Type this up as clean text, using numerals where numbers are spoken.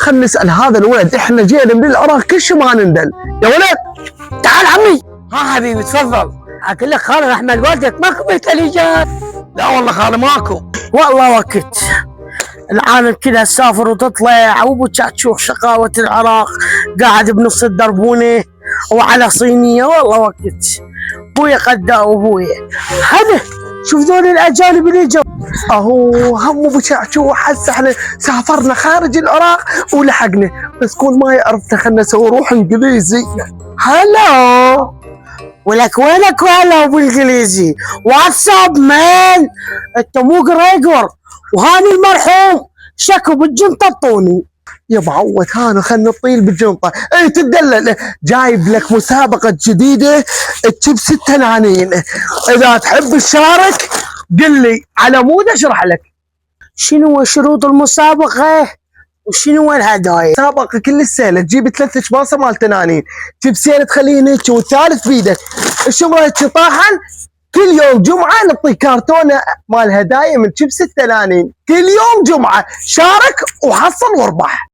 خلنا نسال هذا الولد، احنا جينا من العراق كل شيء ما نندل. يا ولد تعال عمي. ها حبيبي تفضل. اقول لك خالد احمد والدك ماكو بيت الايجار. لا والله خالي ماكو. والله وقت العالم كذا تسافر وتطلع، وابو تشاتشوخ شقاوة العراق قاعد بنص الدربونه وعلى صينيه. والله وقت ابويا قداء وابويا هذا. شوف ذول الاجانب اللي جو اهو هم ابو شعشوع. هسه احنا سافرنا خارج العراق ولحقنا، بس كون ما عرفنا خلنا نسوي روح انجليزي. هلا ولك وينك هلا ابو انجليزي؟ واتساب مان انت مو قريقر. وهاني المرحوم شكو بالجنطه الطوني. يا معود هانا خلنا نطيل بالجنطه. اي تدلل، جايب لك مسابقه جديده تجيب 6 تنانين. اذا تحب تشارك قل لي على مود اشرح لك. شنو شروط المسابقه وشنو الهدايا؟ مسابقه كل سنه تجيب 3 شباصه مال تنانين، تجيب سيره تخليه هيك والثالث بيدك. الشغله هيك طاحن. كل يوم جمعه نعطيك كرتونه مال هدايا من شيبس التنانين. كل يوم جمعه شارك وحصل واربح.